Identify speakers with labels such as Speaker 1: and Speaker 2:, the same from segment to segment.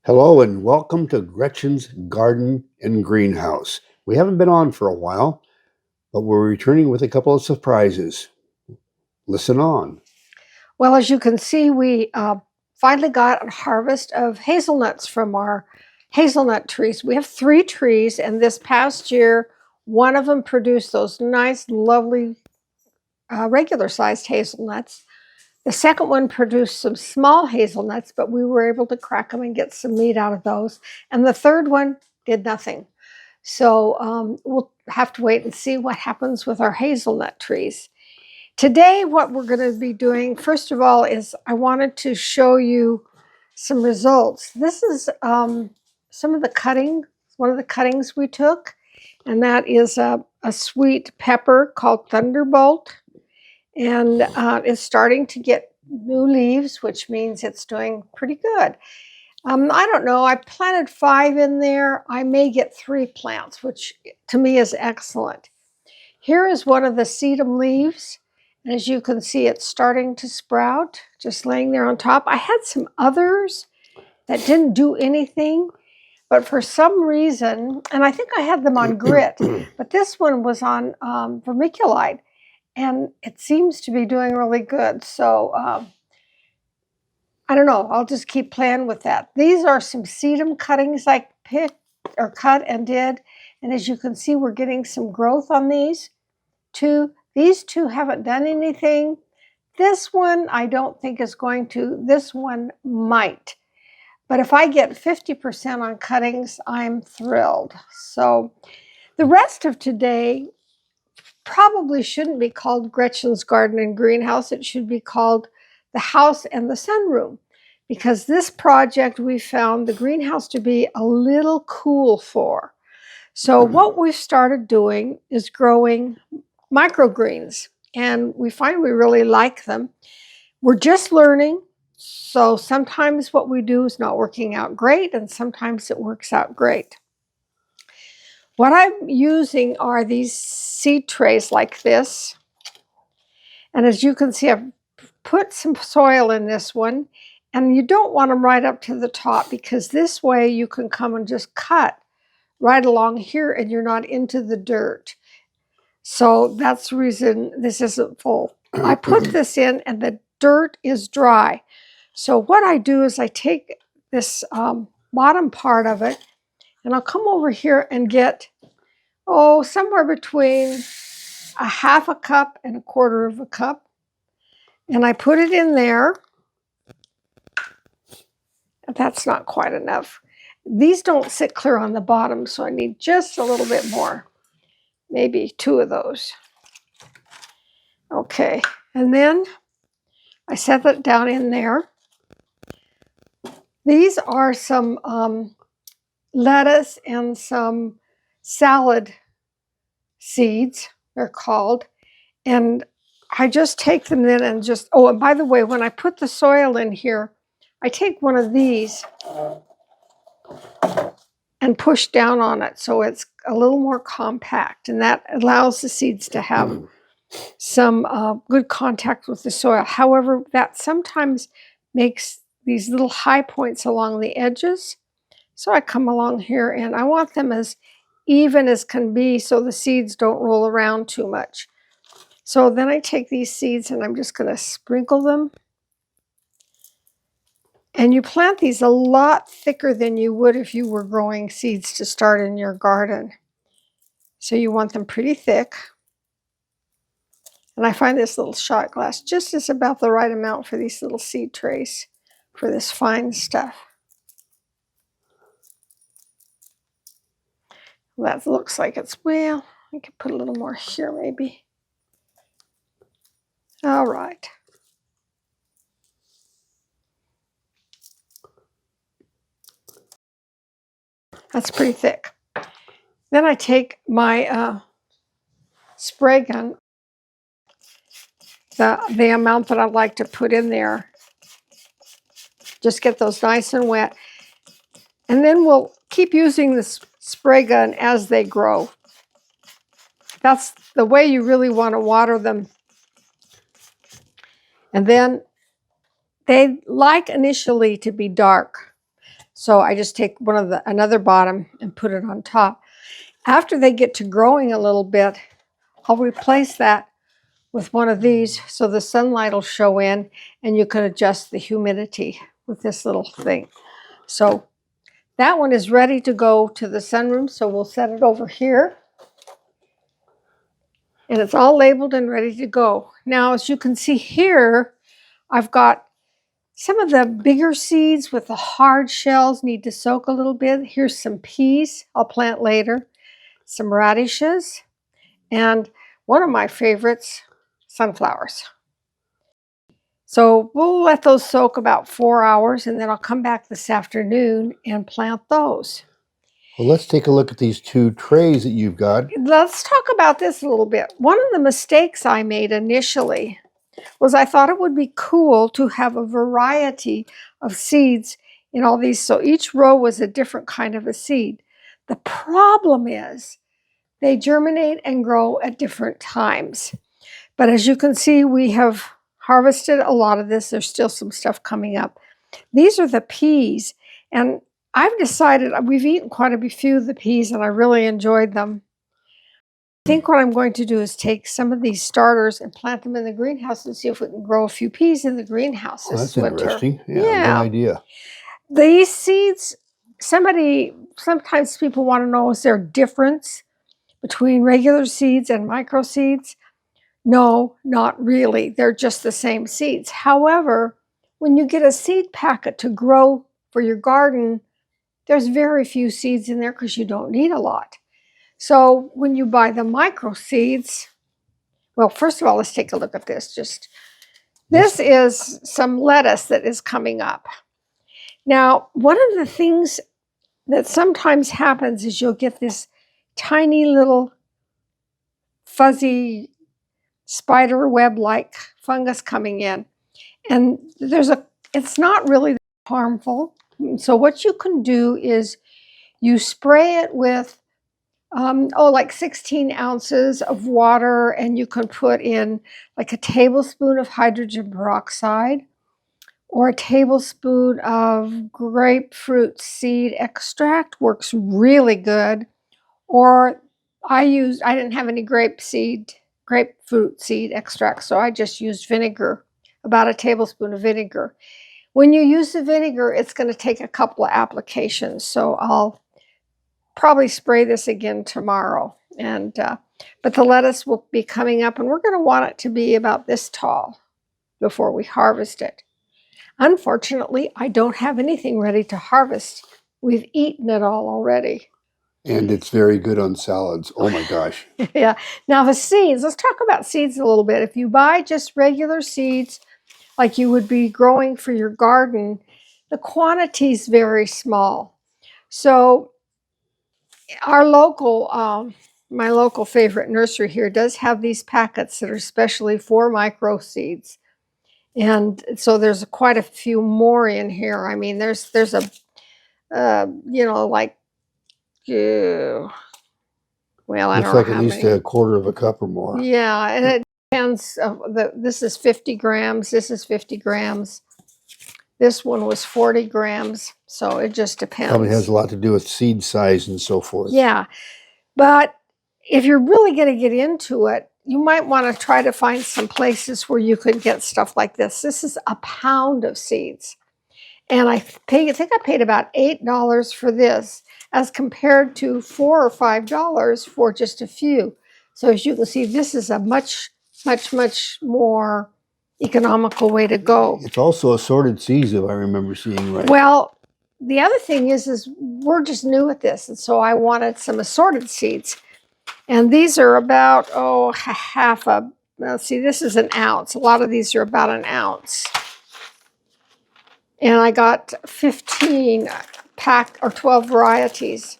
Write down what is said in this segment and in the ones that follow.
Speaker 1: Hello and welcome to Gretchen's Garden and Greenhouse. We haven't been on for a while, but we're returning with a couple of surprises. Listen on.
Speaker 2: Well, as you can see, we finally got a harvest of hazelnuts from our hazelnut trees. We have 3 trees, and this past year, one of them produced those nice, lovely, regular-sized hazelnuts. The second one produced some small hazelnuts, but we were able to crack them and get some meat out of those. And the third one did nothing. So we'll have to wait and see what happens with our hazelnut trees. Today, what we're going to be doing, first of all, is I wanted to show you some results. This is some of the cuttings, one of the cuttings we took, and that is a sweet pepper called Thunderbolt. And it's starting to get new leaves, which means it's doing pretty good. I don't know, I planted 5 in there. I may get 3 plants, which to me is excellent. Here is one of the sedum leaves. And as you can see, it's starting to sprout, just laying there on top. I had some others that didn't do anything, but for some reason, and I think I had them on grit, but this one was on vermiculite, and it seems to be doing really good. So I don't know, I'll just keep playing with that. These are some sedum cuttings I picked or cut and did, and as you can see, we're getting some growth on these two. These 2 haven't done anything. This one I don't think is going to. This one might. But if I get 50% on cuttings, I'm thrilled. So the rest of today probably shouldn't be called Gretchen's Garden and Greenhouse. It should be called the House and the Sunroom, because this project we found the greenhouse to be a little cool for. So what we've started doing is growing microgreens, and we find we really like them. We're just learning, so sometimes what we do is not working out great, and sometimes it works out great. What I'm using are these seed trays like this, and as you can see, I've put some soil in this one, and you don't want them right up to the top, because this way you can come and just cut right along here and you're not into the dirt. So that's the reason this isn't full. I put this in and the dirt is dry. So what I do is I take this bottom part of it, and I'll come over here and get, somewhere between a 1/2 cup and 1/4 cup. And I put it in there. That's not quite enough. These don't sit clear on the bottom, so I need just a little bit more. Maybe 2 of those. Okay, and then I set that down in there. These are some lettuce and some salad seeds, they're called. And I just take them in and just, and by the way, when I put the soil in here, I take one of these and push down on it so it's a little more compact, and that allows the seeds to have some good contact with the soil. However, that sometimes makes these little high points along the edges. So I come along here and I want them as even as can be so the seeds don't roll around too much. So then I take these seeds and I'm just going to sprinkle them. And you plant these a lot thicker than you would if you were growing seeds to start in your garden. So you want them pretty thick. And I find this little shot glass just is about the right amount for these little seed trays, for this fine stuff. That looks like it's, well, I could put a little more here maybe. All right. That's pretty thick. Then I take my spray gun, the amount that I'd like to put in there. Just get those nice and wet. And then we'll keep using this spray gun as they grow. That's the way you really want to water them. And then they like initially to be dark. So I just take another bottom and put it on top. After they get to growing a little bit, I'll replace that with one of these so the sunlight will show in and you can adjust the humidity with this little thing. So that one is ready to go to the sunroom, so we'll set it over here. And it's all labeled and ready to go. Now, as you can see here, I've got some of the bigger seeds with the hard shells need to soak a little bit. Here's some peas I'll plant later, some radishes, and one of my favorites, sunflowers. So we'll let those soak about 4 hours, and then I'll come back this afternoon and plant those.
Speaker 1: Well, let's take a look at these 2 trays that you've got.
Speaker 2: Let's talk about this a little bit. One of the mistakes I made initially was I thought it would be cool to have a variety of seeds in all these. So each row was a different kind of a seed. The problem is they germinate and grow at different times. But as you can see, we have harvested a lot of this. There's still some stuff coming up. These are the peas. And I've decided, we've eaten quite a few of the peas and I really enjoyed them. I think what I'm going to do is take some of these starters and plant them in the greenhouse and see if we can grow a few peas in the greenhouse this winter.
Speaker 1: That's interesting. Yeah, good idea.
Speaker 2: These seeds, sometimes people want to know, is there a difference between regular seeds and micro seeds? No, not really. They're just the same seeds. However, when you get a seed packet to grow for your garden, there's very few seeds in there because you don't need a lot. So when you buy the micro seeds, well, first of all, let's take a look at this. This is some lettuce that is coming up. Now, one of the things that sometimes happens is you'll get this tiny little fuzzy spider web-like fungus coming in. And it's not really harmful. So what you can do is you spray it with like 16 ounces of water, and you can put in like a tablespoon of hydrogen peroxide or a tablespoon of grapefruit seed extract. Works really good. Or I didn't have any grapefruit seed extract, so I just used vinegar, about a tablespoon of vinegar. When you use the vinegar, it's going to take a couple of applications, so I'll probably spray this again tomorrow. But the lettuce will be coming up, and we're going to want it to be about this tall before we harvest it. Unfortunately, I don't have anything ready to harvest. We've eaten it all already.
Speaker 1: And it's very good on salads. Oh my gosh.
Speaker 2: Yeah. Now the seeds, let's talk about seeds a little bit. If you buy just regular seeds like you would be growing for your garden, the quantity is very small. So our local, my local favorite nursery here does have these packets that are specially for micro seeds. And so there's quite a few more in here. I mean, there's a, like, well, I don't know
Speaker 1: looks like
Speaker 2: how
Speaker 1: at least
Speaker 2: many.
Speaker 1: a quarter of a cup or more.
Speaker 2: Yeah, and it depends. This is 50 grams. This is 50 grams. This one was 40 grams. So it just depends.
Speaker 1: Probably has a lot to do with seed size and so forth.
Speaker 2: Yeah, but if you're really going to get into it, you might want to try to find some places where you could get stuff like this. This is a pound of seeds. And I think I paid about $8 for this as compared to $4 or $5 for just a few. So as you can see, this is a much, much, much more economical way to go.
Speaker 1: It's also assorted seeds, if I remember seeing right.
Speaker 2: Well, the other thing is we're just new at this. And so I wanted some assorted seeds. And these are about, let's see, this is an ounce. A lot of these are about an ounce. And I got 15 pack or 12 varieties.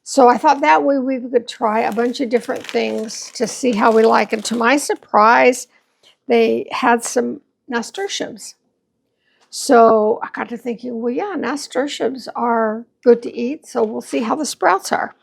Speaker 2: So I thought that way we could try a bunch of different things to see how we like. And to my surprise, they had some nasturtiums. So I got to thinking, well, yeah, nasturtiums are good to eat. So we'll see how the sprouts are.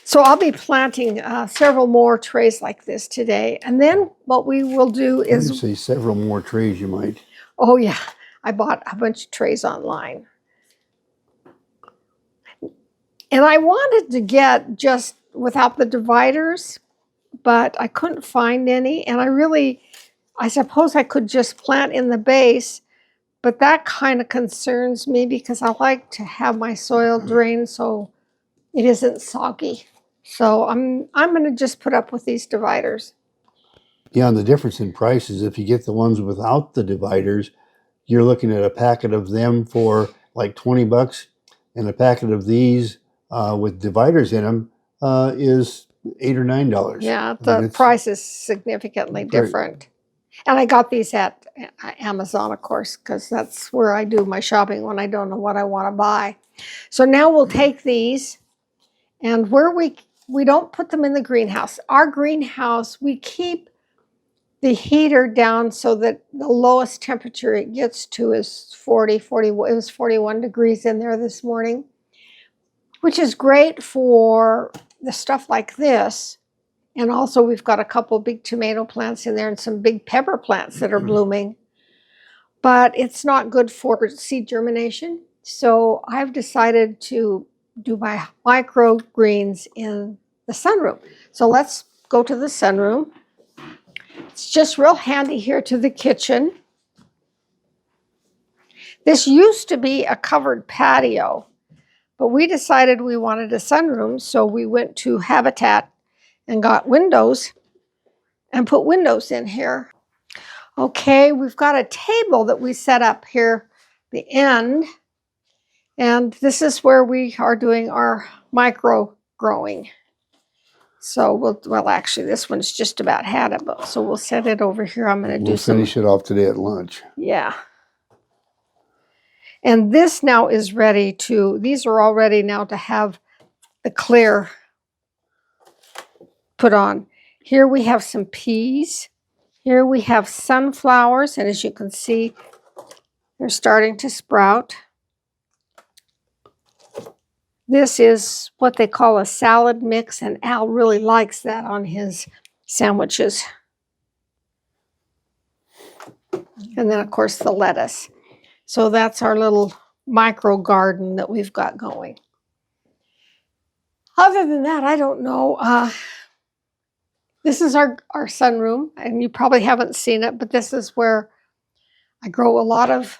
Speaker 2: So I'll be planting several more trays like this today. And then what we will do is...
Speaker 1: When you say several more trays, you might.
Speaker 2: Oh, yeah. I bought a bunch of trays online. And I wanted to get just without the dividers, but I couldn't find any. And I suppose I could just plant in the base, but that kind of concerns me because I like to have my soil drained so it isn't soggy. So I'm going to just put up with these dividers.
Speaker 1: Yeah, and the difference in price is if you get the ones without the dividers, you're looking at a packet of them for like $20, and a packet of these with dividers in them is $8 or $9.
Speaker 2: Yeah,
Speaker 1: I mean,
Speaker 2: the
Speaker 1: it's
Speaker 2: price is significantly
Speaker 1: very,
Speaker 2: different. And I got these at Amazon, of course, because that's where I do my shopping when I don't know what I want to buy. So now we'll take these, and where we don't put them in the greenhouse. Our greenhouse, we keep the heater down so that the lowest temperature it gets to is 40. It was 41 degrees in there this morning, which is great for the stuff like this. And also we've got a couple big tomato plants in there and some big pepper plants that are blooming. But it's not good for seed germination. So I've decided to do my microgreens in the sunroom. So let's go to the sunroom. It's just real handy here to the kitchen. This used to be a covered patio, but we decided we wanted a sunroom, so we went to Habitat and got windows and put windows in here. Okay, we've got a table that we set up here, the end, and this is where we are doing our micro growing. So well, actually, this one's just about had it, so we'll set it over here. I'm going to do some.
Speaker 1: We'll finish it off today at lunch.
Speaker 2: Yeah. And this now is ready to, these are all ready now to have the clear put on. Here we have some peas. Here we have sunflowers, and as you can see, they're starting to sprout. This is what they call a salad mix, and Al really likes that on his sandwiches. And then, of course, the lettuce. So that's our little micro garden that we've got going. Other than that, I don't know. This is our sunroom, and you probably haven't seen it, but this is where I grow a lot of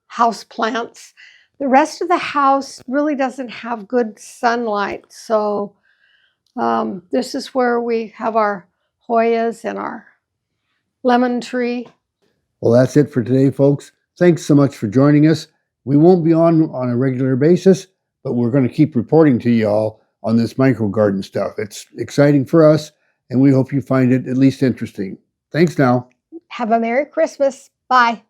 Speaker 2: house plants. The rest of the house really doesn't have good sunlight, so this is where we have our Hoyas and our lemon tree.
Speaker 1: Well, that's it for today, folks. Thanks so much for joining us. We won't be on a regular basis, but we're going to keep reporting to you all on this micro garden stuff. It's exciting for us, and we hope you find it at least interesting. Thanks now.
Speaker 2: Have a Merry Christmas. Bye.